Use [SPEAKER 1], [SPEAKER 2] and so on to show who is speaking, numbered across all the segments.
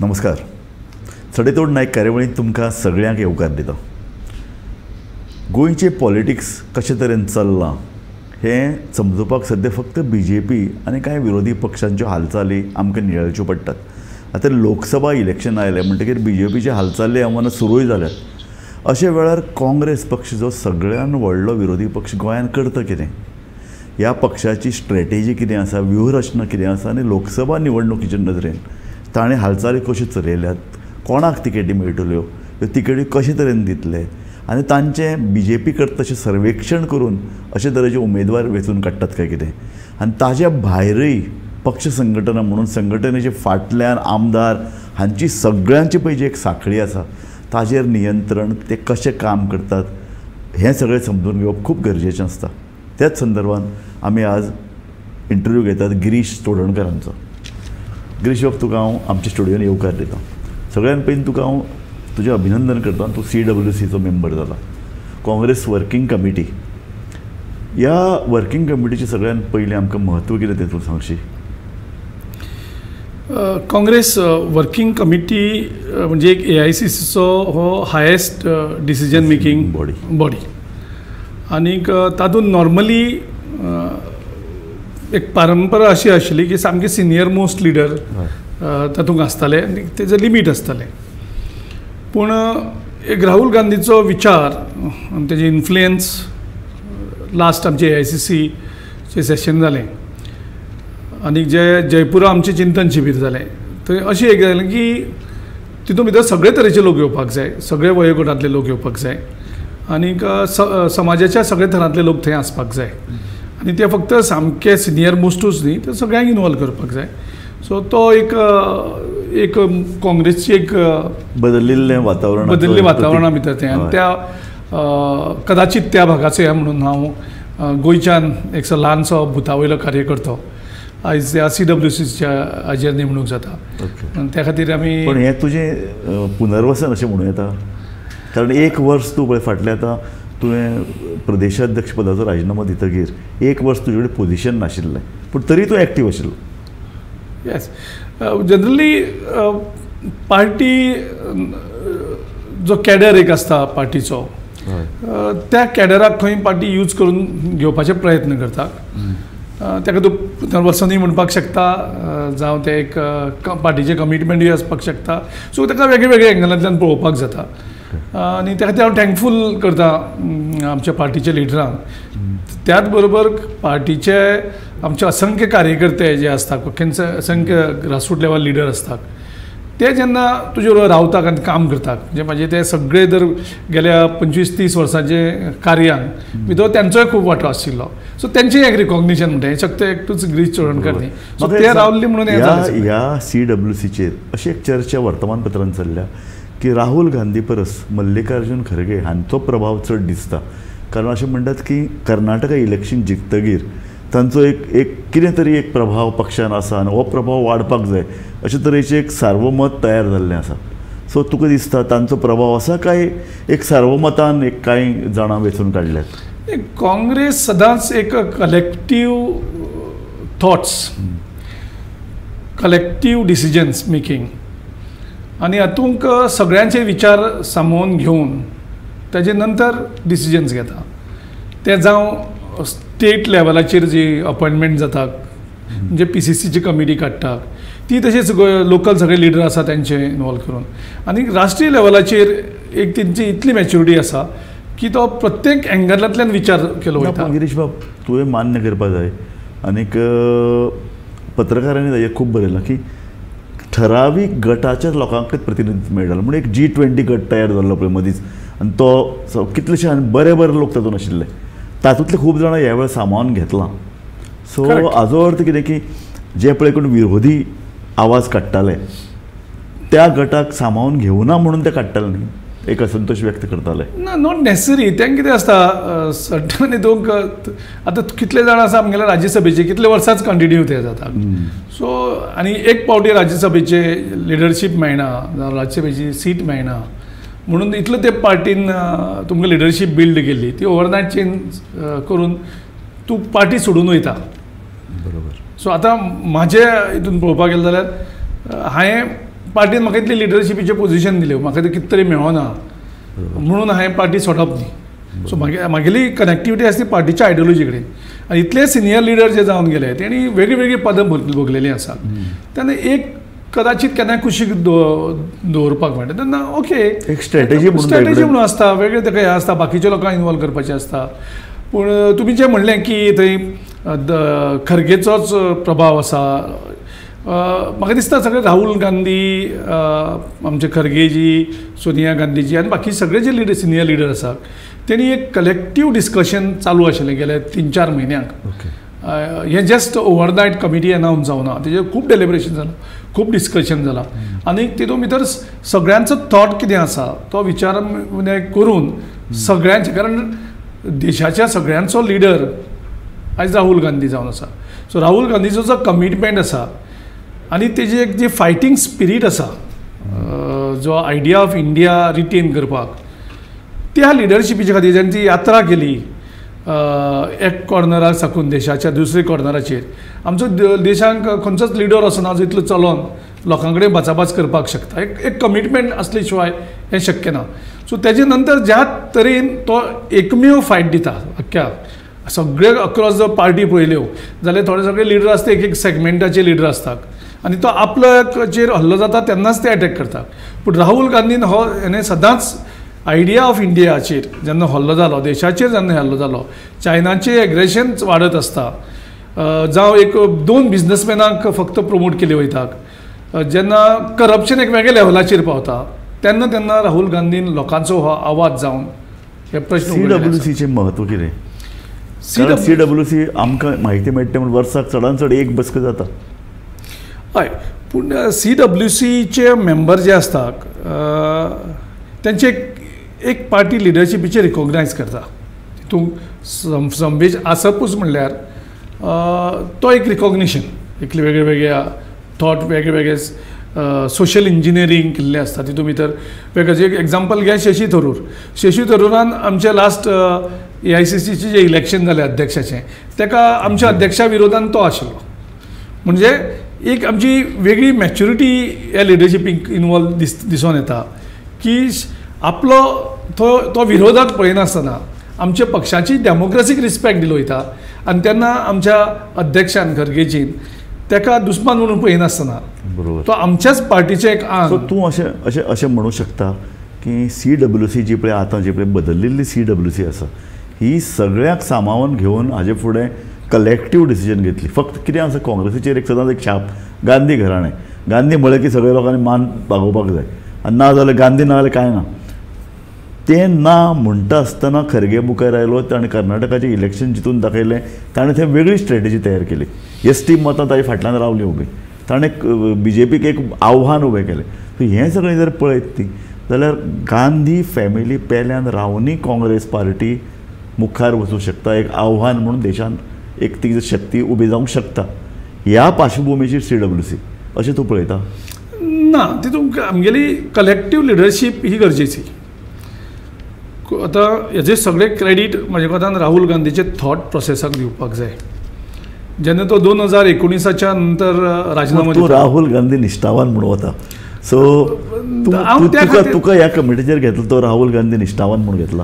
[SPEAKER 1] नमस्कार. सडेतोड नायक कार्यावळींत तुमकां सगळ्यांक येवकार दिता. गोंयचें पॉलिटिक्स कशे तरेन चल्लां हें समजुपाक सद्या फक्त BJP आनी कांय विरोधी पक्षांच्यो हालचाली आमकां नियळच्यो पडटात. आतां लोकसभा इलेक्शन आयलें म्हणटकीर BJPचे हालचाली आव्हानां सुरूय जाल्यात. अशे वेळार काँग्रेस पक्ष जो सगळ्यान व्हडलो विरोधी पक्ष गोंयांत करता कितें? ह्या पक्षाची स्ट्रॅटेजी कितें आसा, व्यूहरचना कितें आसा आनी लोकसभा निवडणुकीचे नदरेन ताणें हालचाली कश्यो चलयल्यात, कोणाक तिकेटी मेळटल्यो, ह्यो तिकेटी कशे तरेन दितले आनी तांचें BJP करता तशें सर्वेक्षण करून अशे तरेचे उमेदवार वेंचून काडटात काय कितें. आनी ताज्या भायरय पक्ष संघटना म्हणून संघटनेचे फाटल्यान आमदार हांची सगळ्यांची पळय जी एक साखळी आसा ताजेर नियंत्रण ते कशें काम करतात हें सगळें समजून घेवप खूब गरजेचें आसता. त्याच संदर्भात आमी आज इंटरव्यू घेतात गिरीश चोडणकरांचो. गिरीश बाब, तुका हांव आमच्या स्टुडियोन येवकार दिता. सगळ्यान पयलीं तुका हांव तुजें अभिनंदन करता. तूं CWCचो मेंबर जाला, काँग्रेस वर्किंग कमिटी. ह्या वर्किंग कमिटीचें सगळ्यान पयलीं आमकां म्हत्व कितें तें तूं सांगशी?
[SPEAKER 2] काँग्रेस वर्किंग कमिटी म्हणजे एक AICCचो हो हायेस्ट डिसिजन मेकिंग बॉडी आनीक तातूंत नॉर्मली एक परंपरा अशी आशिल्ली की सामके सिनियर मोस्ट लिडर तातूंत आसताले आनी तेजें लिमीट आसतालें. पूण एक राहुल गांधीचो विचार आनी तेजें इन्फ्लुयन्स लास्ट आमचे AICCचें सेशन जालें आनी जे जयपुरा आमचें चिंतन शिबीर जालें थंय अशें एक जालें की तितूंत भितर सगळे तरेचे लोक येवपाक जाय, सगळे वयोगटांतले लोक येवपाक जाय आनीक समाजाच्या सगळे थरांतले लोक थंय आसपाक जाय आनी ते फक्त सामके सिनियर मोस्टूच न्ही, ते सगळ्यांक इनवॉल्व करपाक जाय. सो तो एक काँग्रेसची एक
[SPEAKER 1] बदलिल्लें
[SPEAKER 2] वातावरणा भितर तें आनी त्या कदाचित त्या भागाचो ह्या म्हणून हांव गोंयच्यान एक ल्हानसो भुतावयलो कार्यकर्तो आयज त्या CWCच्या हाजेर नेमणूक जाता आनी त्या खातीर आमी.
[SPEAKER 1] पण हें तुजें पुनर्वसन अशें म्हणूं येता, कारण एक वर्स तूं पळय फाटलें आतां तुवें प्रदेशाध्यक्ष पदाचो राजिनामो दितकीर एक वर्स तुजे कडेन पोजिशन नाशिल्लें, पूण तरी तूं एक्टीव आशिल्लो.
[SPEAKER 2] येस, जनरली पार्टी जो कॅडर एक आसता पार्टीचो त्या कॅडराक खंय पार्टी यूज करून घेवपाचे प्रयत्न करता. ताका तूं पुनर्वसनूय म्हणपाक शकता, जावं ते एक पार्टीचें कमिटमेंटूय आसपाक शकता. सो ताका वेगळे वेगळे एंगलांतल्यान पळोवपाक जाता आनी त्या खातीर हांव थँकफूल करता आमच्या पार्टीच्या लिडरांक. त्याच बरोबर पार्टीचे आमचे असंख्य कार्यकर्ते जे आसतात, असंख्य ग्रासरूट लेवल लिडर आसतात, ते जेन्ना तुजे बरोबर रावतात आनी काम करतात, म्हणजे म्हाजे ते सगळे जर गेल्या 25-30 वर्सांचे कार्यान भितर त्यांचोय खूब वांटो आशिल्लो. सो तेंचें एक रिकॉग्निशन म्हणटा हें फक्त एकटूच गिरीश चोडणकर न्ही, सो ते रावल्ली म्हणून
[SPEAKER 1] ह्या CWCचेर अशी एक चर्चा वर्तमानपत्रांत चल्ल्या की राहुल गांधी परस मल्लिकार्जुन खरगे हांचो प्रभाव चड दिसता. कारण अशें म्हणटात की कर्नाटका इलेक्शन जिखतकीर तांचो एक कितें तरी एक प्रभाव पक्षान आसा आनी हो प्रभाव वाडपाक जाय अशे तरेचें एक सार्वमत तयार जाल्लें आसा. सो तुका दिसता तांचो प्रभाव आसा काय एक सार्वमतान एक कांय जाणां वेंचून काडल्यात?
[SPEAKER 2] काँग्रेस सदांच एक collective thoughts, collective decisions making आनी हातूंत सगळ्यांचे विचार सामावून घेवन ताजे नंतर डिसिजन्स घेता. ते जावं स्टेट लेवलाचेर जी अपॉयंटमेंट जाता म्हणजे PCCची कमिटी काडटात ती, तशेंच लोकल सगळे लिडर आसा तेंचे इनवॉल्व करून, आनी राष्ट्रीय लेवलाचेर एक तेंची इतली मॅच्युरिटी आसा की तो प्रत्येक एंगलांतल्यान विचार केलो वयता.
[SPEAKER 1] गिरीश बाब, तुवें मान्य करपाक जाय आनीक पत्रकारांनी ताजेर खूब बरयलां की ठरावीक गटाच्याच लोकांकच प्रतिनिधित्व मेळटालें. म्हणून एक G20 गट तयार जाल्लो पळय मदींच, आनी तो कितलेशे आनी बरे बरे लोक तातूंत आशिल्ले, तातूंतले खूब जाणां ह्या वेळार सांबाळून घेतलां. सो हाजो अर्थ कितें की जे पळय कोण विरोधी आवाज काडटाले त्या गटाक सांबाळून घेवना म्हणून ते काडटाले न्ही, एक असंतोष व्यक्त करताले.
[SPEAKER 2] ना, नॉट नेसेसरी. तें कितें आसता सर्टन हितूंक आतां कितले जाण आसा आमगेल्या राज्यसभेचे कितले वर्सांच कंटिन्यू ते जाता. सो आनी एक पावटी राज्यसभेचे लिडरशीप मेळना जावं राज्यसभेची सीट मेळना म्हणून इतलो ते पार्टीन तुमकां लिडरशीप बिल्ड केल्ली ती ओवरनायट चेंज करून तूं पार्टी सोडून वयता.
[SPEAKER 1] बरोबर.
[SPEAKER 2] सो आतां म्हाजे हितून पळोवपाक गेलें जाल्यार हांवें पार्टीन म्हाका इतली लिडरशिपीचे पोझिशन दिल्यो, म्हाका ते कितें तरी मेळना म्हणून हांवें पार्टी सोडप न्ही. सो म्हागेली कनेक्टिविटी आसा ती पार्टीच्या आयडियोलॉजी कडेन. आनी इतले सिनियर लिडर जे जावन गेले तेणी वेगळी वेगळी पदां भोगलेलीं आसा. तेन्ना एक कदाचित केन्नाय कुशीक दवरपाक मेळटा तेन्ना ओके
[SPEAKER 1] एक स्ट्रॅटेजी
[SPEAKER 2] म्हणून आसता, वेगळे ताका हें आसता, बाकीच्या लोकांक इनवॉल्व करपाचें आसता. पूण तुमी जें म्हणलें की थंय खरगेचोच प्रभाव आसा, म्हाका दिसता सगळे राहुल गांधी, आमचे खरगेजी, सोनिया गांधीजी आनी बाकी सगळे जे लिडर सिनियर लिडर आसात तेणी एक कलेक्टीव डिस्कशन चालू आशिल्लें गेल्या 3-4 म्हयन्यांक. हें जस्ट ओवरनायट कमिटी अनावन्स जावना, तेजेर खूब डेलिब्रेशन जालां, खूब डिस्कशन जालां. आनी तितून भितर सगळ्यांचो थॉट कितें आसा तो विचार करून सगळ्यांचे, कारण देशाच्या सगळ्यांचो लिडर आयज राहुल गांधी जावन आसा. सो राहुल गांधीचो जो कमिटमेंट आसा आनी तेजी एक जी फायटींग स्पिरीट आसा, जो आयडिया ऑफ इंडिया रिटेन करपाक, त्या लिडरशिपीचे खातीर जेन्ना यात्रा केली एक कॉर्नराक साकून देशाच्या दुसऱ्या कॉर्नराचेर, आमचो देशांक खंयचोच लिडर असो ना जो इतलो चलोन लोकां कडेन बचाबच करपाक शकता. एक कमिटमेंट असले शिवाय हें शक्य ना. सो तेजे नंतर ज्या तरेन तो एकमेव फायट दिता अख्ख्या सगळे अक्रॉस द पार्टी पळयल्यो जाल्यार थोडे सगळे लिडर आसता एक सेगमेंटाचे लिडर असतात आनी तो आपल्याचेर हल्लो जाता तेन्नाच ते अटॅक करतात. पूण राहुल गांधीन हो हेणें सदांच आयडिया ऑफ इंडियाचेर जेन्ना हल्लो जालो, देशाचेर जेन्ना हल्लो जालो, चायनाचें एग्रेशन वाडत आसता, जावं एक 2 बिझनसमॅनांक फक्त प्रमोट केले वयतात, जेन्ना करप्शन एक वेगळ्या लेवलाचेर पावता तेन्ना राहुल गांधीन लोकांचो हो आवाज जावन हे प्रश्न.
[SPEAKER 1] CWCचें म्हत्व कितें? CWC आमकां म्हायती मेळटा म्हणून वर्साक चडांत चड एक बसका जाता.
[SPEAKER 2] हय, पूण CWCचे मेंबर जे असतात तेंचे एक पार्टी लिडरशिपीचे रिकॉग्नायज करता. तितूंत संवेश आसपूच म्हणल्यार तो एक रिकॉग्निशन, एक वेगळ्या वेगळ्या थॉट, वेगळे वेगळे सोशल इंजिनियरींग केल्लें आसता. तितूंत भितर वेगळे एक एग्जाम्पल घ्या शशी थरूर. शशी थरुरान आमचे लास्ट AICCचे जे इलेक्शन जालें अध्यक्षाचें, तेका आमच्या अध्यक्षा विरोधान तो आशिल्लो. म्हणजे एक आमची वेगळी मॅच्युरिटी ह्या लिडरशिपीक इनवॉल्व दिसून येता की आपलो तो विरोधक पळयनासतना आमच्या पक्षाची डेमोक्रेसीक रिस्पेक्ट दिलो वयता. आनी तेन्ना आमच्या अध्यक्षान खरगेजीन तेका दुस्मान म्हणून पळयनासतना तो आमच्याच पार्टीचें एक आंग.
[SPEAKER 1] तूं अशें म्हणूं शकता की CWC जी पळय आतां जी पळय बदललेली CWC आसा ही सगळ्याक सामावून घेवन हाजे फुडें कलेक्टीव डिसिजन घेतली. फक्त कितें आसा काँग्रेसीचेर एक सदांच एक छाप, गांधी घराणें, गांधी म्हळें की सगळ्या लोकांनी मान भागोवपाक जाय आनी ना जाल्यार गांधी ना जाल्यार कांय ना. तें ना म्हणटा आसतना खरगे मुखार आयलो, ताणें कर्नाटकाचें इलेक्शन जितून दाखयलें, ताणें थंय वेगळी स्ट्रॅटेजी तयार केली. ST मतां ताजे फाटल्यान रावलीं उबी, ताणें BJPक एक आव्हान उबें केलें. सो हें सगळें जर पळयत ती जाल्यार गांधी फॅमिली पेल्यान रावनय काँग्रेस पार्टी मुखार वचूंक शकता, एक आव्हान म्हणून देशान एक ती शक्ती उबी जावंक शकता. ह्या पार्श्वभुमीचेर CWC अशें तूं पळयता?
[SPEAKER 2] ना, तितूंत आमगेली कलेक्टीव लिडरशीप ही गरजेची. आतां हेजे सगळें क्रेडीट म्हज्या कोतान राहुल गांधीचे थॉट प्रोसेसाक दिवपाक जाय. जेन्ना तो 2019च्या नंतर राजीनामा
[SPEAKER 1] तूं राहुल गांधी निश्ठावान म्हणून वता, सो तुका ह्या कमिटीचेर घेतलो तो राहुल गांधी निश्ठावान म्हणून घेतला.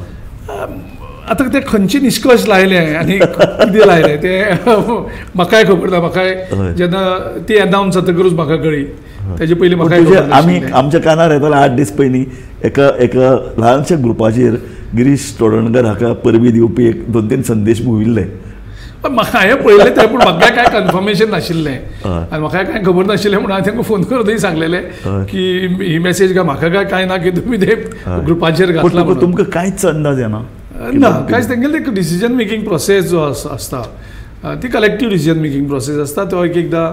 [SPEAKER 2] आतां ते खंयचे निश्कर्श लायले आनी कितें लायले ते म्हाकाय खबर ना. म्हाकाय जेन्ना ती अनावन्स जातकरूच म्हाका कळ्ळी, तेजे पयलीं म्हाका
[SPEAKER 1] आमी आमच्या कानार येताले 8 दीस पयलीं एका ल्हानशा ग्रुपाचेर गिरीश तोडणकर हाका परबी दिवपी एक 2-3 संदेश मुविल्ले.
[SPEAKER 2] म्हाका हांवें पळयलें तें, पूण म्हाका कांय कन्फर्मेशन नाशिल्लें आनी म्हाका कांय खबर नाशिल्लें म्हणून हांवें तांकां फोन करूनय सांगलेलें की ही मॅसेज काय म्हाका कांय ना की तुमी ते ग्रुपाचेर घातला.
[SPEAKER 1] तुमकां कांयच अंदाज येना?
[SPEAKER 2] ना, कांयच. तेंगेले एक डिसिजन मेकींग प्रोसेस जो आसता ती कलेक्टीव डिसिजन मेकींग प्रोसेस आसता. तो एकदां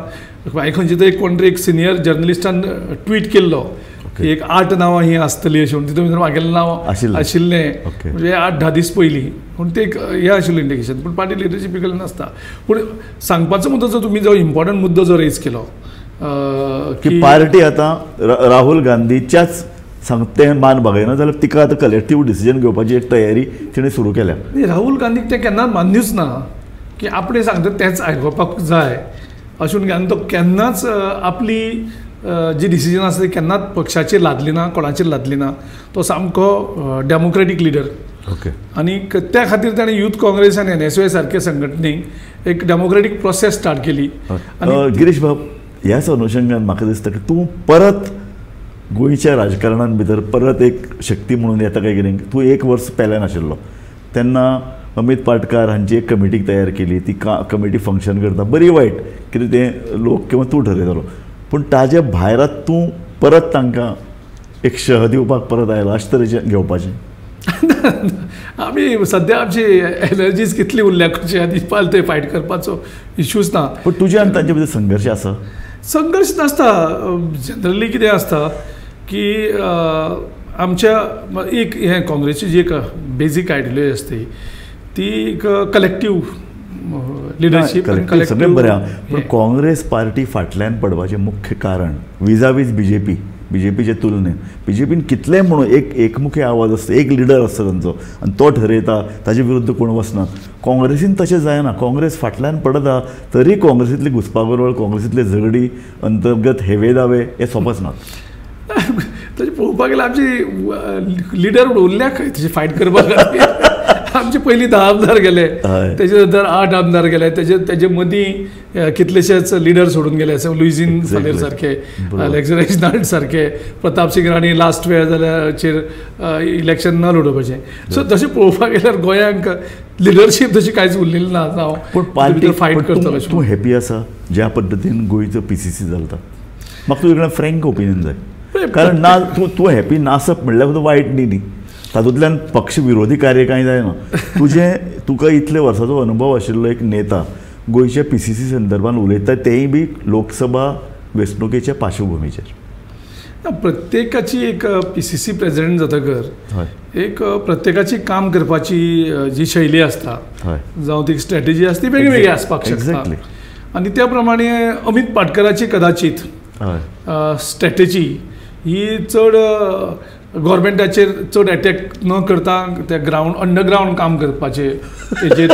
[SPEAKER 2] हांवें खंयचे तरी कोण तरी एक सिनियर जर्नलिस्टान ट्वीट केल्लो की एक 8 नांवां ही आसतलीं अशें म्हणून. तितून भितर म्हागेलें नांव आशिल्लें, म्हणजे 8-10 दीस पयलीं. पूण ते हें आशिल्लें इंडिकेशन, पूण पार्टी लिडरशिपी कडल्यान नासता. पूण सांगपाचो मुद्दो जो तुमी जो इम्पॉर्टंट मुद्दो जो रेज केलो
[SPEAKER 1] की पार्टी आतां राहुल गांधीच्याच सांगते मान बागयना जाल्यार तिका आतां कलेक्टीव डिसिजन घेवपाची एक तयारी तिणें सुरू केल्या.
[SPEAKER 2] राहुल गांधीक तें केन्ना मान्यूच ना की आपणें सांगता तेंच आयकपाक जाय अशें घेवन तो केन्नाच आपली जी डिसिजन आसा ती केन्नाच पक्षाचेर लादली ना, कोणाचेर लादली ना. तो सामको डेमोक्रेटीक लिडर.
[SPEAKER 1] ओके.
[SPEAKER 2] आनी त्या खातीर ताणें यूथ काँग्रेस आनी NSY सारके संघटनेक एक डेमोक्रेटीक प्रोसेस स्टार्ट केली.
[SPEAKER 1] गिरीश बाब, ह्याच अनुशंगान म्हाका दिसता की तूं परत गोंयच्या राजकारणान भितर परत एक शक्ती म्हणून येता काय कितें. तूं 1 वर्स पेल्यान आशिल्लो तेन्ना अमित पाटकार हांची एक कमिटी तयार केली. ती कमिटी फंक्शन करता, बरी वायट कितें तें लोक किंवा तूं ठरयतालो. पूण ताजे भायर तूं परत तांकां एक शह दिवपाक परत आयला अशें तरेचें घेवपाचें.
[SPEAKER 2] आमी सद्या आमची एनर्जीज कितली उरल्या कशी आनी ते फायट करपाचो इश्यूज ना.
[SPEAKER 1] पूण तुजे आनी तांचे भितर संघर्श आसा?
[SPEAKER 2] संघर्श नासता. जनरली कितें आसता की आमच्या एक हे काँग्रेसची जी एक बेजीक आयडियोलॉजी असते ती एक कलेक्टीव लिडरशीप.
[SPEAKER 1] सगळें बरें आहा, पूण काँग्रेस पार्टी फाटल्यान पडपाचें मुख्य कारण विजावीज बीजेपीचे तुलनेन बीजेपीन कितलेंय म्हणून एक एकमुखी आवाज आसता, एक लिडर आसता तांचो आनी तो ठरयता, ताजे विरुद्ध कोण वचनात. काँग्रेसीन तशें जायना. काँग्रेस फाटल्यान पडता तरी काँग्रेसींतली घुसपागोरवळ, काँग्रेसींतले झगडी, अंतर्गत हेवे दावे हे सोंपनात.
[SPEAKER 2] तशें पळोवपाक गेल्यार आमची लिडर उरल्या खंय तशें फायट करपाक. आमचे पयलीं 10 आमदार गेले, तेजे नंतर 8 आमदार गेले, तेजे मदीं कितलेशेच लिडर सोडून गेले. लुईझीन सालेर सारके, अलेक्झांडर नाल्ड सारके, प्रताप सिंग राणी लास्ट वेळ जाल्यार इलेक्शन न लडोवपाचें. सो तशें पळोवपाक गेल्यार गोंयांक लिडरशीप तशी कांयच उरलेली ना. हांव
[SPEAKER 1] पूण पार्टी
[SPEAKER 2] फायट करतलो.
[SPEAKER 1] तूं हॅपी आसा ज्या पद्दतीन गोंयचो PCC चलता? म्हाका तुजे कडेन फ्रँक ओपिनियन जाय. कारण ना तूं हॅपी नासप म्हणल्यार सुद्दां वायट न्ही. तातूंतल्यान पक्ष विरोधी कार्य कांय जायना. तुका इतले वर्साचो अनुभव आशिल्लो एक नेता गोंयच्या PCC संदर्भान उलयता, तेंय बी लोकसभा वेंचणुकेच्या पार्श्वभुमीचेर.
[SPEAKER 2] प्रत्येकाची एक PCC प्रेसिडेंट जातकर एक प्रत्येकाची काम करपाची जी शैली आसता जावं ती स्ट्रॅटेजी आसता ती वेगळी वेगळी आसपाक शकता. आनी त्या प्रमाणे अमित पाटकराची कदाचित स्ट्रॅटेजी ही चड गव्हर्मेंटाचेर चड एटॅक न करता त्या अंडरग्रावंड काम करपाचेर तेजेर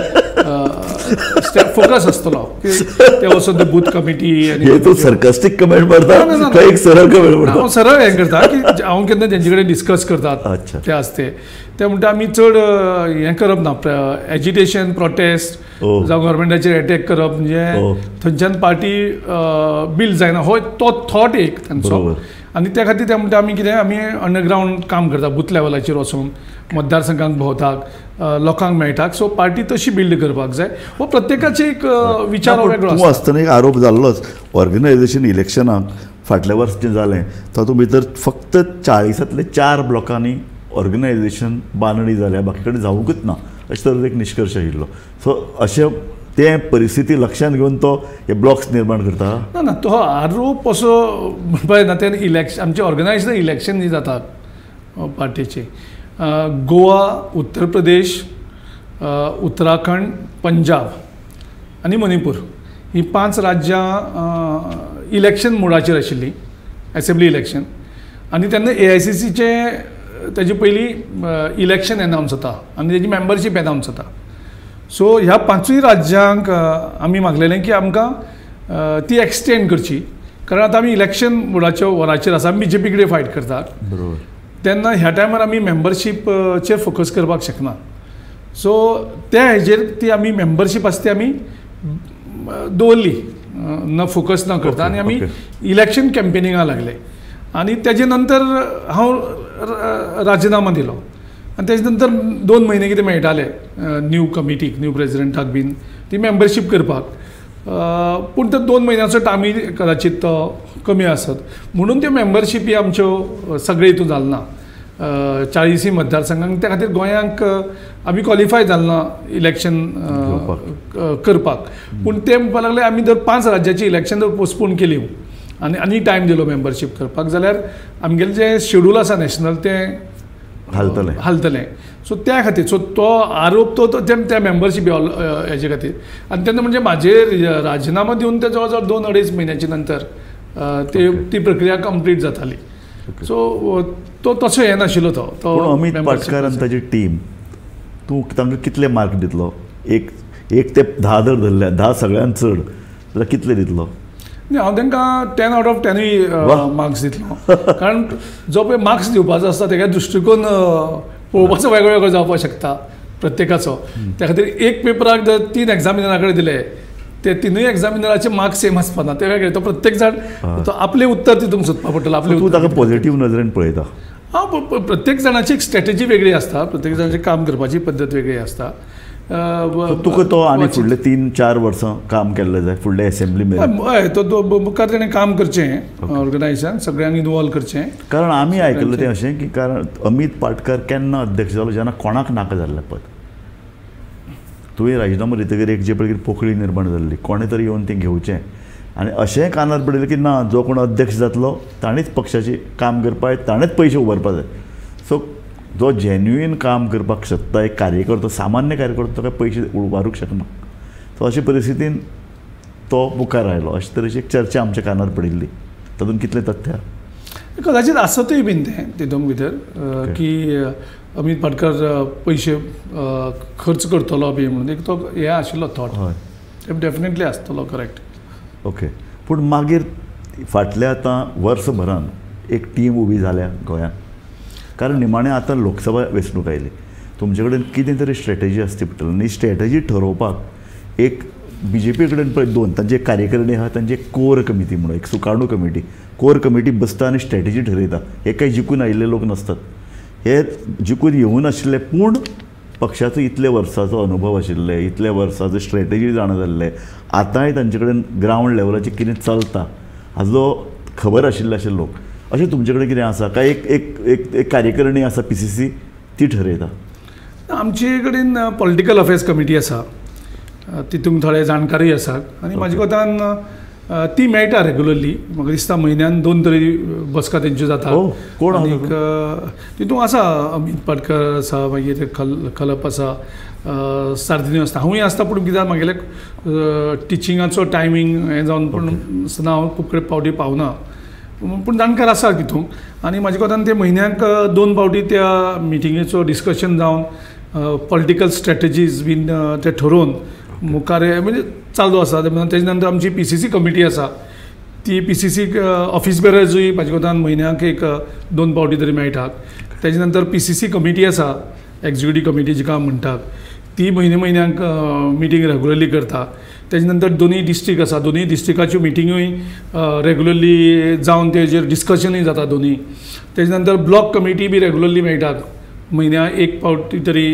[SPEAKER 2] फोकस आसतलो. ते वचून ते बूथ कमिटी आनी
[SPEAKER 1] तूं सरकास्टीक कमेंट करता, एक सरळ कमेंट करता?
[SPEAKER 2] हांव सरळ हें करता की हांव केन्ना तेंचे कडेन डिस्कस करतात ते आसते ते म्हणटा आमी चड हें करप ना, एजिटेशन, प्रोटेस्ट जावं गव्हर्मेंटाचेर एटॅक करप म्हणजे थंयच्यान पार्टी बिल्ड जायना. हो तो थॉट एक तांचो. आनी त्या खातीर ते म्हणटा आमी कितें आमी अंडरग्रावंड काम करता, बूथ लेवलाचेर वचून मतदारसंघांक भोंवतात, लोकांक मेळटात. सो पार्टी तशी बिल्ड करपाक जाय. हो प्रत्येकाचे एक विचार वेगळो आसता.
[SPEAKER 1] आसतना एक आरोप जाल्लोच ऑर्गनायझेशन इलेक्शनाक फाटल्या वर्स जें जालें तातूंत भितर फक्त 40तले 4 ब्लॉकांनी ऑर्गनायझेशन बांदणी जाल्या, बाकी कडेन जावंकूच ना अशे तरेचो एक निश्कर्श आशिल्लो. सो अशें ते परिस्थिती लक्षांत घेवन तो हे ब्लॉक्स निर्माण करता?
[SPEAKER 2] ना तो आरोप असो म्हणपाक ना. तेन्ना इलेक्शन आमचे ऑर्गनायझड इलेक्शन जी जातात पार्टीचे गोवा, उत्तर प्रदेश, उत्तराखंड, पंजाब आनी मणिपूर ही 5 राज्यां इलेक्शन मोडाचेर आशिल्ली, एसेंब्ली इलेक्शन. आनी तेन्ना AICCचे तेजे पयलीं इलेक्शन एनावन्स जाता आनी तेजी मेंबरशीप एनावन्स जाता. सो ह्या 5 राज्यांक आमी मागलेलें की आमकां ती एक्सटेंड करची, कारण आतां आमी इलेक्शन बोर्डाच्या वराचेर आसा, आमी BJP कडेन फायट करतात.
[SPEAKER 1] बरोबर.
[SPEAKER 2] तेन्ना ह्या टायमार आमी मेंबरशीपचेर फोकस करपाक शकना. सो त्या हेजेर ती आमी मेंबरशीप आसा ती आमी दवरली, न फोकस न करता. आनी आमी इलेक्शन कॅम्पेनिंगाक लागले. आनी तेजे नंतर हांव राजिनामा दिलो. आनी तेजे नंतर 2 म्हयने कितें मेळटाले न्यू कमिटीक, न्यू प्रेसिडेंटाक बीन ती मेंबरशीप करपाक. पूण ते 2 म्हयन्याचो टायमय कदाचित तो कमी आसत म्हणून त्यो मेंबरशीपी आमच्यो सगळे हितून जालना 40 मतदारसंघांक. त्या खातीर गोंयांक आमी क्वॉलिफाय जालना इलेक्शन करपाक. पूण ते म्हणपाक लागले आमी जर 5 राज्याची इलेक्शन जर पोस्टपोन केली आनी टायम दिलो मेंबरशीप करपाक जाल्यार आमगेलें जें शेड्यूल आसा नॅशनल तें हालतलें. सो त्या खातीर सो तो आरोप तो त्या मेंबरशीप हेजे खातीर. आनी तेन्ना म्हणजे म्हाजेर राजिनामा दिवन ते जवळ जवळ 2-2.5 म्हयन्याच्या नंतर ती प्रक्रिया कंप्लीट जाताली. सो तो तसो हें नाशिल्लो तो.
[SPEAKER 1] अमित पाटकर आनी ताची टीम तूं तांकां कितले मार्क दितलो? एक ते 10 जर धरल्या, 10 सगळ्यांत चड जाल्यार कितले दितलो?
[SPEAKER 2] हांव तांकां 10 आउट ऑफ 10 मार्क्स दितलो कारण जो पळय मार्क्स दिवपाचो आसता तेका दृश्टिकोन पळोवपाचो वेगळो वेगळो जावपाक शकता प्रत्येकाचो. त्या खातीर एक पेपराक जर 3 एग्जामिनरा कडेन दिले ते 3य एग्जामिनराचे मार्क्स सेम आसपाना ते वेगळे. तो प्रत्येक जाण तो आपले उत्तर तितूंत सोदपा पडटलो आपले.
[SPEAKER 1] तूं ताका पॉझिटिव्ह नजरेन पळयता?
[SPEAKER 2] प्रत्येक जाणाची एक स्ट्रॅटेजी वेगळी आसता, प्रत्येक जाणाची काम करपाची पद्दत वेगळी आसता.
[SPEAKER 1] तुका तो आनी फुडले 3-4 वर्सां काम केल्लें जाय फुडले असेंब्ली
[SPEAKER 2] हय तो मुखार तेणें काम करचें ऑर्गनायझेशन सगळ्यांक इनवॉल्व करचें.
[SPEAKER 1] कारण आमी आयकल्लें तें अशें की कारण अमित पाटकर केन्ना अध्यक्ष जालो जेन्ना कोणाक नाका जाल्लें पद. तुवें राजिनामो दितकीर एक जे पळय पोकळी निर्माण जाल्ली कोणें तरी येवन तें घेवचें आनी अशेंय कानार पडलें की ना जो कोण अध्यक्ष जातलो ताणीच पक्षाची काम करपाक ताणेंच पयशे उबारपा जाय. सो जो जेन्युइन काम करपाक शकता एक कार्यकर्तो सामान्य कार्यकर्तो ताका पयशे उबारूंक शकना. सो अशे परिस्थितीन तो मुखार आयलो अशे तरेची एक चर्चा आमच्या कानार पडिल्ली. तातूंत कितलें तथ्य?
[SPEAKER 2] कदाचित आसतूय बीन तें तितूंत भितर की अमित पाटकर पयशे खर्च करतलो बी म्हणून एक तो हे आशिल्लो थॉट. हय डेफिनेटली आसतलो. करेक्ट.
[SPEAKER 1] ओके. पूण मागीर फाटल्या आतां वर्सभरान एक टीम उबी जाल्या गोंयांत कारण निमाणें आतां लोकसभा वेंचणूक आयली. तुमचे कडेन कितें तरी स्ट्रॅटेजी आसची पडटली आनी स्ट्रॅटेजी ठरोवपाक एक BJP कडेन पळय 2 तांचे कार्यकारिणी आहा तांची एक कोर कमिटी म्हणून एक सुकाणू कमिटी कोर कमिटी बसता आनी स्ट्रॅटेजी ठरयता. हे काही जिखून आयिल्ले लोक नासतात. हे जिखून येवून आशिल्ले पूण पक्षाचो इतले वर्साचो अनुभव आशिल्ले इतले वर्साचो स्ट्रॅटेजी जाणा जाल्ले आतांय तांचे कडेन ग्रावंड लेवलाचेर कितें चलता हाजो खबर आशिल्ले अशे लोक. अशें तुमचे कडेन कितें आसा काय एक एक एक एक कार्यकारिणी आसा PCC ती ठरयता?
[SPEAKER 2] आमचे कडेन पॉलिटिकल अफेर्स कमिटी आसा तितूंत थोडे जाणकारी आसात आनी म्हाजे कोतान ती मेळटा रेगुलरली. म्हाका दिसता म्हयन्यान 2 तरी बसका तेंच्यो जाता.
[SPEAKER 1] कोण
[SPEAKER 2] आनीक तितूंत आसा अमित पाटकर आसा मागीर खलप आसा सार्दिनी आसता हांवूय आसता. पूण कित्याक म्हागेले टिचिंगाचो टायमींग हें जावन पूण हांव खूब कडेन पावटी पावना पूण जाणकार आसा तितूंत. आनी म्हाजे कोतान ते म्हयन्याक 2 फावटी त्या मिटिंगेचो डिस्कशन जावन पॉलिटिकल स्ट्रॅटेजीज बीन ते ठरोवन मुखार म्हणजे चालू आसा. तेजे नंतर आमची PCC कमिटी आसा ती PCC ऑफिस बेरर्सूय म्हाजे कोतान म्हयन्याक एक 2 फावटी तरी मेळटात. तेजे नंतर PCC कमिटी आसा एक्झिक्युटीव कमिटी जिका म्हणटात ती म्हयन्याक मिटींग रेगुलरली करता. तेजे नंतर 2 डिस्ट्रिक्ट आसा 2 डिस्ट्रिक्टाच्यो मिटिंगूय रेगुलरली जावन तेजेर डिस्कशनूय जाता 2. तेजे नंतर ब्लॉक कमिटी बी रेगुलरली मेळटात म्हयन्याक 1 फावटी तरी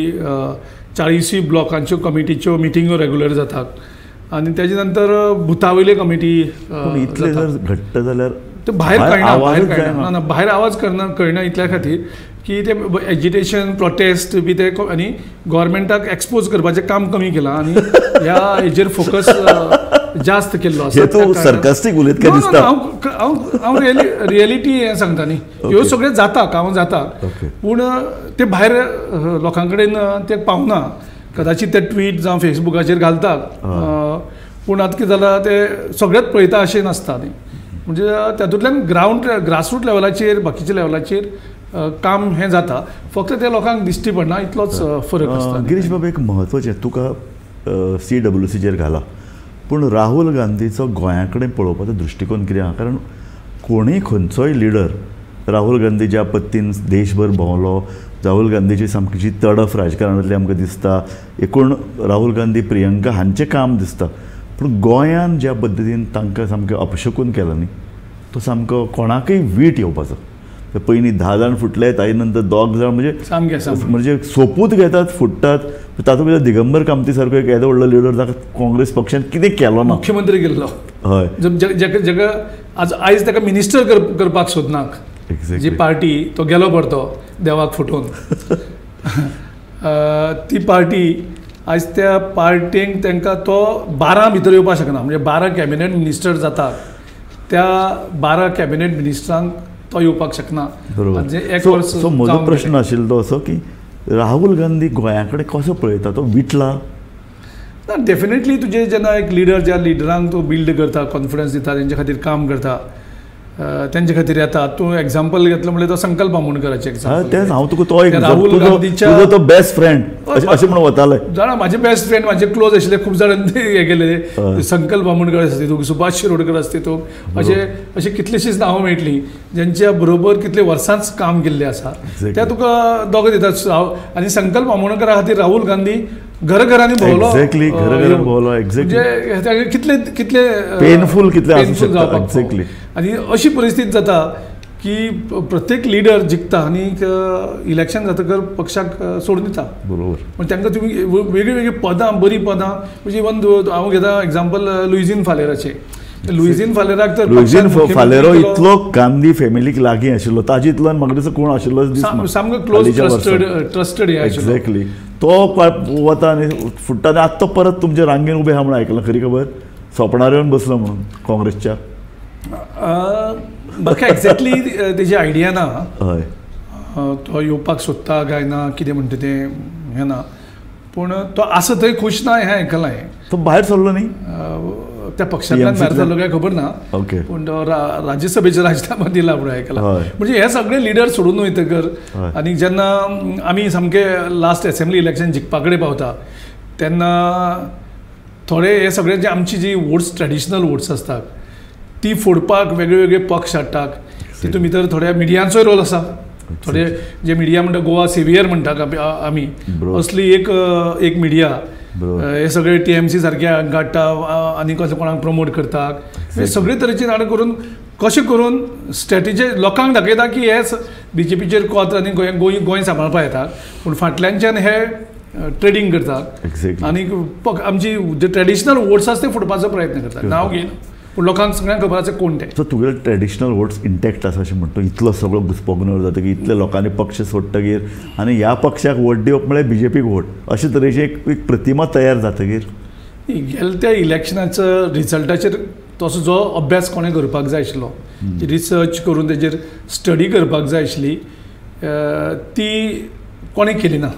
[SPEAKER 2] 40 ब्लॉकांच्यो कमिटीच्यो मिटिंगो रेगुलर जातात. आनी तेजे नंतर बुथावयले कमिटी
[SPEAKER 1] इतले जर घट्ट जाल्यार
[SPEAKER 2] ते भायर कळना भायर आवाज कळना इतल्या खातीर की ते एजिटेशन प्रोटेस्ट बी ते आनी गव्हर्मेंटाक एक्सपोज करपाचें काम कमी केलां आनी ह्या हेजेर फोकस जास्त केल्लो आसा.
[SPEAKER 1] सरकास्टीक उलयत काय दिसता?
[SPEAKER 2] हांव रियलिटी हें सांगता न्ही. ह्यो सगळ्यो जाता कामां जाता पूण ते भायर लोकां कडेन ते पावना. कदाचित ते ट्वीट जावं फेसबुकाचेर घालतात पूण आतां कितें जालां ते सगळेंच पळयता अशें नासता न्ही. म्हणजे तातूंतल्यान ग्रासरूट लेवलाचेर बाकीच्या लेवलाचेर काम हें जाता फक्त ते लोकांक दिश्टी पडना इतलोच फरक आसता.
[SPEAKER 1] गिरीश बाबा एक म्हत्वाचें तुका CWCचेर घाला पूण राहुल गांधीचो गोंया कडेन पळोवपाचो दृश्टिकोन कितें आहा? कारण कोणूय खंयचोय लिडर राहुल गांधी ज्या पद्दतीन देशभर भोंवलो राहुल गांधीची सामकीची तडफ राजकारणांतली आमकां दिसता. एकूण राहुल गांधी प्रियंका हांचें काम दिसता पूण गोंयान ज्या पद्दतीन तांकां सामकें अपशकून केला न्ही तो सामको कोणाकय वीट येवपाचो. पयलीं 10 जाण फुटले ताजे नंतर 2 जाण म्हणजे सोपूत घेतात फुट्टात. तातूंत भितर दिगंबर कामती सारको एक येदो व्हडलो लिडर ताका काँग्रेस पक्षान कितें केलो ना.
[SPEAKER 2] मुख्यमंत्री केल्लो.
[SPEAKER 1] हय
[SPEAKER 2] जाका आयज ताका मिनिस्टर करपाक सोदनाक जी पार्टी तो गेलो परतो देवाक फुटून ती पार्टी आयज त्या पार्टीक तांकां तो 12 भितर येवपाक शकना. म्हणजे 12 कॅबिनेट मिनिस्टर जातात त्या 12 कॅबिनेट मिनिस्टरांक तो येवपाक शकना.
[SPEAKER 1] सो म्हजो प्रश्न आशिल्लो तो असो की राहुल गांधी गोंया कडेन कसो पळयता? तो विटला?
[SPEAKER 2] ना डेफिनेटली तुजे जेन्ना एक लिडर ज्या लिडरांक तो बिल्ड करता कॉन्फिडन्स दिता तेंच्या खातीर काम करता त्यांचे खातीर येता. तूं एग्जाम्पल घेतलं म्हणजे तो संकल्प बामणकराचें एग्जाम्पल.
[SPEAKER 1] तेच हांव तुका तो एक
[SPEAKER 2] राहुल गांधीच्या
[SPEAKER 1] तो बेस्ट फ्रेंड अशें म्हणून वताले.
[SPEAKER 2] जाणा म्हाजे बेस्ट फ्रेंड म्हाजे क्लोज आशिल्ले खूब जाणांनी हे गेले. संकल्प बामणकर आसा तितूंक, सुभाष शिरोडकर आसा तितूंक, अशे कितलींशींच नांवां मेळटलीं ज्यांच्या बरोबर कितले वर्सांच काम केल्लें आसा. ते तुका दोगां दितात. आनी संकल्प बामणकरा खातीर राहुल गांधी घरांनी भोंवलो.
[SPEAKER 1] एक्झॅक्टली घरां भोंवलो. एक्झॅक्टली
[SPEAKER 2] म्हणजे कितले कितले
[SPEAKER 1] पेनफूल कितले
[SPEAKER 2] एक्झॅक्टली. आनी अशी परिस्थिती जाता की प्रत्येक लिडर जिखता आनी इलेक्शन जातकर पक्षाक सोडून दिता.
[SPEAKER 1] बरोबर.
[SPEAKER 2] म्हणजे तांकां तुमी वेगळी वेगळी पदां, बरी पदां, म्हणजे इवन हांव घेता एग्जाम्पल लुईझीन फालेराचें. लुईझीन फालेराक तर
[SPEAKER 1] लुईझीन फालेरो इतलो गांधी फॅमिलीक लागीं आशिल्लो, ताजे इतल्यान म्हाका दिसता कोण आशिल्लो
[SPEAKER 2] सामको क्लोज ट्रस्टेड हे आशिल्लो.
[SPEAKER 1] एक्झॅक्टली. तो वता आनी फुट्टा आनी आत्ता परत तुमच्या रांगेन उबे आहा म्हणून आयकलां. खरी खबर स्वप्नार येवन बसलो म्हणून काँग्रेसच्या.
[SPEAKER 2] म्हाका एक्झॅक्टली तेजी आयडिया ना.
[SPEAKER 1] हय.
[SPEAKER 2] तो येवपाक सोदता काय ना कितें म्हणटा तें हें ना. पूण तो आसा थंय खुश ना हें आयकलां हांवें.
[SPEAKER 1] तो भायर सरलो न्ही
[SPEAKER 2] त्या पक्षांतल्यान भायर सरलो काय खबर ना.
[SPEAKER 1] ओके.
[SPEAKER 2] पूण तो राज्यसभेचो राजीनामा दिला म्हणून आयकलां.
[SPEAKER 1] हय.
[SPEAKER 2] म्हणजे हे सगळे लिडर सोडून वयतकर आनी जेन्ना आमी सामके लास्ट असेंब्ली इलेक्शन जिखपा कडेन पावता तेन्ना थोडे हे सगळे जे आमची जी वोट्स ट्रेडिशनल वोट्स आसतात ती फोडपाक वेगळे वेगळे पक्ष हाडटात. तितून भितर थोड्या मिडियांचोय रोल आसा. थोडे जे मिडिया म्हणटा गोवा सेवियर म्हणटात आमी, असली एक मिडिया हे सगळे TMC सारके काडटा आनी कशें कोणाक प्रमोट करतात. हे सगळे तरेची नाटक करून कशें करून स्ट्रॅटेजी लोकांक दाखयता की हे BJPचेर कोत आनी गोंय सांबाळपा येतात, पूण फाटल्यानच्यान हे ट्रेडिंग करतात आनी आमची जे ट्रेडिशनल वोट्स आसा ते फुडपाचो प्रयत्न करतात. नांव घेयना पूण लोकांक सगळ्यांक खबर आसा कोण ते.
[SPEAKER 1] सो तुगे ट्रेडिशनल वोट्स इंटॅक्ट आसा अशें म्हणटा. इतलो सगळो घुस्पोगनोर जाता की इतल्या लोकांनी पक्ष सोडटगीर आनी ह्या पक्षाक वोट दिवप म्हळ्यार BJPक वोट अशे तरेची एक प्रतिमा तयार जातकीर
[SPEAKER 2] गेल्या त्या इलेक्शनाचो रिजल्टाचेर तसो जो अभ्यास कोणें करपाक जाय आशिल्लो, रिसर्च करून तेजेर स्टडी करपाक जाय आशिल्ली ती कोणें केली ना.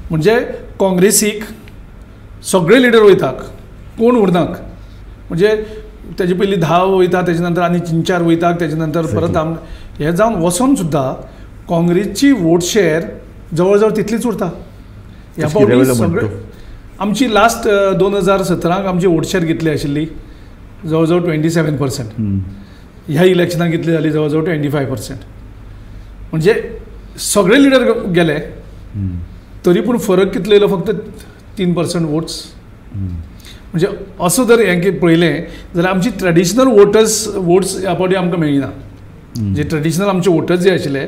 [SPEAKER 2] म्हणजे काँग्रेसीक सगळे लिडर वयतात, कोण उरनाक. म्हणजे तेजे पयलीं 10 वयता, तेजे नंतर आनी 3-4 वयतात, तेजे नंतर परत हे जावन वचोन सुद्दां काँग्रेसची वोट शेअर जवळ जवळ तितलीच उरता. ह्या फावटी सगळे आमची लास्ट 2017 आमची वोट शेअर कितली आशिल्ली जवळ जवळ 27%. ह्या इलेक्शनाक कितली जाली जवळ जवळ 25%. म्हणजे सगळे लिडर गेले तरी पूण फरक कितलो येयलो फक्त 3% वोट्स. म्हणजे असो जर हें पळयलें जाल्यार आमची ट्रेडिशनल वोट्स ह्या फावटी आमकां मेळिना. जे ट्रेडिशनल आमचे वोटर्स जे आशिल्ले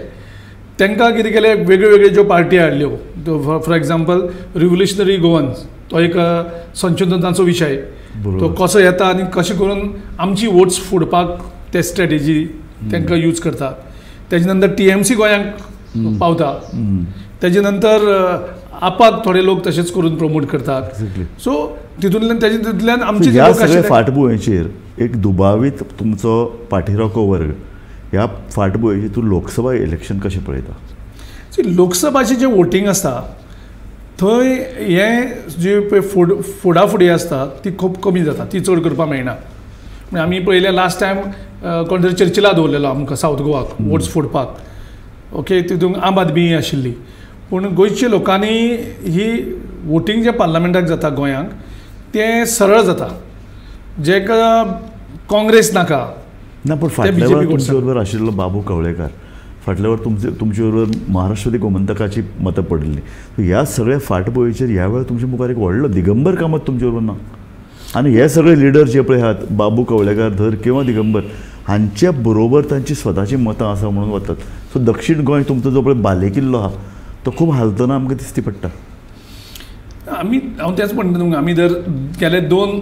[SPEAKER 2] तांकां कितें केलें, वेगळ्यो वेगळ्यो ज्यो पार्टी हाडल्यो. फॉर एग्जाम्पल रिव्होल्युशनरी गोवन्स तो एक संशोधनाचो विशय. तो कसो येता आनी कशें करून आमची वोट्स फोडपाक ते स्ट्रेटेजी तांकां यूज करतात. तेजे नंतर TMC गोंयांक पावता. तेजे नंतर आपाक थोडे लोक तशेंच करून प्रमोट करतात. सो तितूंतल्यान आमची
[SPEAKER 1] ह्या सगळ्या फाटभुंयेचेर एक दुबावीत तुमचो पाठिराखो वर्ग ह्या फाटभुंयेचेर तूं लोकसभा इलेक्शन कशें पळयता?
[SPEAKER 2] लोकसभाचें जें वोटींग आसता थंय हें जी पळय फुडाफुडी आसता ती खूब कमी जाता, ती चड करपाक मेळना. म्हणजे आमी पळयलें लास्ट टायम कोण तरी चर्चिला दवरलेलो आमकां सावथ गोवाक वोट्स फोडपाक. ओके, तितूंत आम आदमी आशिल्ली. पूण गोंयच्या लोकांनी ही वोटींग जें पार्लमेंटाक जाता गोंयांक तें सरळ जाता, जेका काँग्रेस नाका.
[SPEAKER 1] ना पूण फाटल्या वेळार तुमचे बरोबर आशिल्लो बाबू कवळेकार, फाटल्या वेळार तुमचे बरोबर महाराष्ट्र गोमंतकाची मतां पडली. ह्या सगळ्या फाटभुंयेचेर ह्या वेळार तुमच्या मुखार एक व्हडलो दिगंबर कामत तुमचे बरोबर ना. आनी हे सगळे लिडर जे पळय आहात, बाबू कवळेकार धर किंवा दिगंबर, हांच्या बरोबर तांची स्वताची मतां आसा म्हणून वतात. सो दक्षिण गोंय तुमचो जो पळय बालेकिल्लो आहा तो खूब हालतना आमकां दिसती पडटा.
[SPEAKER 2] हांव तेंच म्हणटा तुमकां, आमी जर गेले 2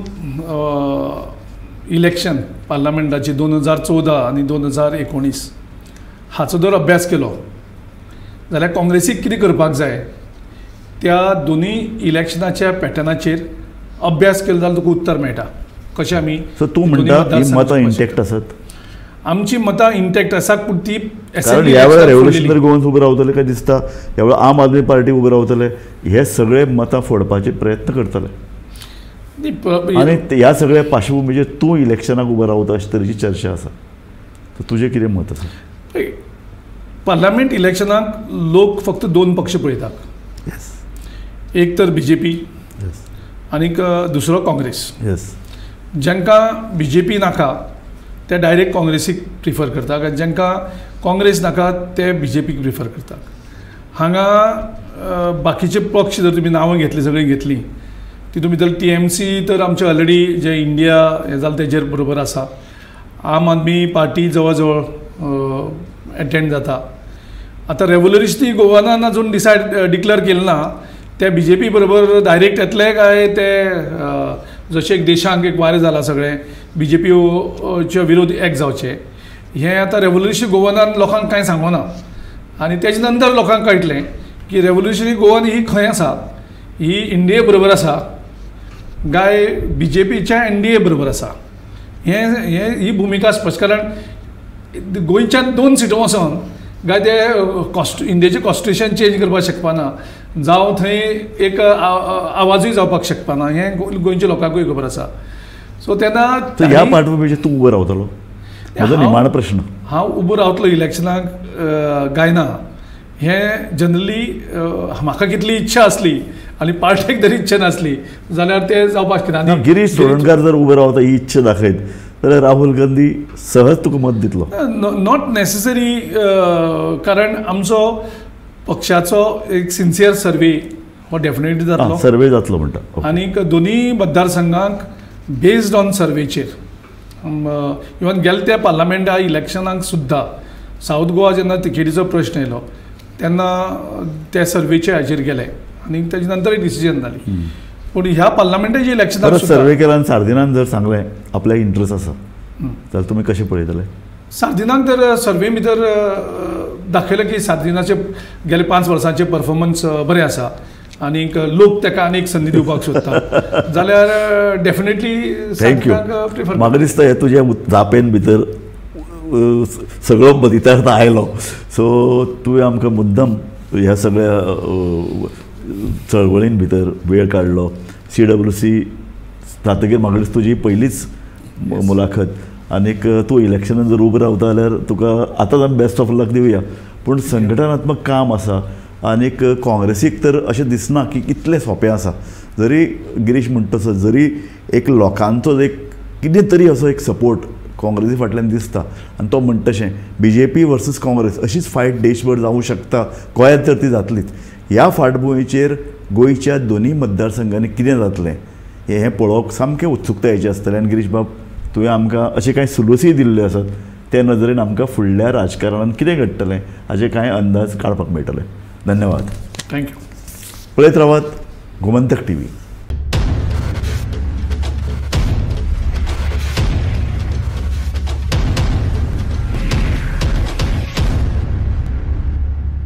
[SPEAKER 2] इलेक्शन पार्लमेंटाची 2014 आनी 2019 हाचो जर अभ्यास केलो जाल्यार काँग्रेसीक कितें करपाक जाय त्या दोनूय इलेक्शनाच्या पॅटर्नाचेर अभ्यास केलो जाल्यार तुका उत्तर मेळटा. कशें आमी
[SPEAKER 1] सो तूं म्हणटा ही मतां इंटॅक्ट आसात?
[SPEAKER 2] आमची मतां इंटॅक्ट आसा, पूण ती
[SPEAKER 1] ह्या वेळार रेव्होल्युशनरी गोवन्स उबे रावतले काय दिसता, ह्या वेळार आम आदमी पार्टी उबे रावतले, हे सगळे मतां फोडपाचे प्रयत्न करतले. आनी ह्या सगळ्या पार्श्वभुमीचेर तूं इलेक्शनाक उबो रावता अशे तरेची चर्चा आसा. तर तुजें कितें मत आसा?
[SPEAKER 2] पार्लमेंट इलेक्शनाक लोक फक्त 2 पक्ष पळयतात.
[SPEAKER 1] येस.
[SPEAKER 2] एक तर BJP
[SPEAKER 1] येस.
[SPEAKER 2] आनीक दुसरो काँग्रेस.
[SPEAKER 1] येस.
[SPEAKER 2] जांकां BJP नाका ते डायरेक्ट काँग्रेसीक प्रिफर करतात, आनी जांकां काँग्रेस नाका ते BJPक प्रिफर करतात. हांगा बाकीचे पक्ष जर तुमी नांवां घेतली सगळीं घेतली तितून भितर TMC तर आमचे ऑलरेडी जे इंडिया हें जालें तेजेर बरोबर आसा. आम आदमी पार्टी जवळ जवळ एटेंड जाता. आतां रेव्होल्युशनरी गोवानान अजून डिक्लेअर केलें ना ते BJP बरोबर डायरेक्ट येतले काय ते जशें एक देशांक एक वारें जाला सगळें BJPच्या विरोध एक जावचें हें आतां रेव्होल्युशनरी गोवानान लोकांक कांय सांगोना. आनी तेजे नंतर लोकांक कळटलें की रेव्होल्युशनरी गोवन ही खंय आसा, ही इंडिये बरोबर आसा काय BJPच्या NDA बरोबर आसा. ही भुमिका स्पश्ट, कारण गोंयच्यान 2 सिटो वचोन काय ते इंडियेचें कॉन्स्टिट्युशन चेंज करपाक शकपाना, जावं थंय एक आवाजूय जावपाक शकपाना, हें गोंयच्या लोकांकूय खबर आसा. सो तेन्ना
[SPEAKER 1] ह्या पाठभुमीचेर तूं उबो रावतलो? म्हजो निमाणो प्रश्न.
[SPEAKER 2] हांव उबो रावतलो इलेक्शनाक गायना. हें जनरली म्हाका कितली इच्छा आसली आनी पार्टेक जर इच्छा नासली जाल्यार ते जावपाक शकना.
[SPEAKER 1] गिरीश चोडणकार जर उबो रावता ही इच्छा दाखयत जाल्यार राहुल गांधी सहज तुका मत दितलो?
[SPEAKER 2] नॉट नेसेसरी, कारण आमचो पक्षाचो एक सिन्सियर सर्वे हो डेफिनेटली जातलो.
[SPEAKER 1] सर्वे जातलो म्हणटा.
[SPEAKER 2] आनीक दोनी मतदारसंघांक बेस्ड ऑन सर्वेचेर इवन गेले त्या पार्लमेंटा इलेक्शनाक सुद्दां साऊथ गोवा जेन्ना तिकेटीचो प्रश्न येयलो तेन्ना त्या सर्वेच्या हाचेर गेले आनी तेजे नंतर डिसिजन जाली. पूण ह्या पार्लमेंटाच्या इलेक्शनाक
[SPEAKER 1] सर्वे केला आनी सार्दिनान जर सांगलें आपल्याक इंट्रस्ट आसा जाल्यार तुमी कशें पळयतले?
[SPEAKER 2] सार्दिनाक तर सर्वे भितर दाखयलें की सार्दिनाचे गेले 5 वर्सांचे परफॉर्मन्स बरें आसा आनीक लोक ताका आनीक संदी दिवपाक सोदता जाल्यार डेफिनेटली
[SPEAKER 1] थँक्यू. म्हाका दिसता हे तुज्या जापेन भितर सगळो मतितार्थ आयलो. सो तुवें आमकां मुद्दम ह्या सगळ्या चळवळीन भितर वेळ काडलो. CWC जातकीर म्हाका दिसता तुजी पयलीच मुलाखत आनीक तूं इलेक्शनान जर उबो रावता जाल्यार तुका आतांच आमी बेस्ट ऑफ लक दिवया. पूण संघटनात्मक काम आसा आनीक काँग्रेसीक तर अशें दिसना की इतलें सोंपें आसा. जरी गिरीश म्हणटा तसो जरी एक लोकांचो एक कितें तरी असो एक सपोर्ट काँग्रेसी फाटल्यान दिसता आनी तो म्हणटा तशें BJP वर्सीस काँग्रेस अशीच फायट देशभर जावंक शकता, गोंयांत तर ती जातलीच. ह्या फाटभुंयेचेर गोंयच्या दोनी मतदारसंघांनी कितें जातलें हें पळोवप सामकें उत्सुकतायेचें आसतलें. आनी गिरीश बाब तुवें आमकां अशे कांय सुलोसूय दिल्ल्यो आसात ते नजरेन आमकां फुडल्या राजकारणांत कितें घडटलें हाचे कांय अंदाज काडपाक मेळटले. धन्यवाद.
[SPEAKER 2] थँक्यू.
[SPEAKER 1] पळयत रावात गोमंतक TV.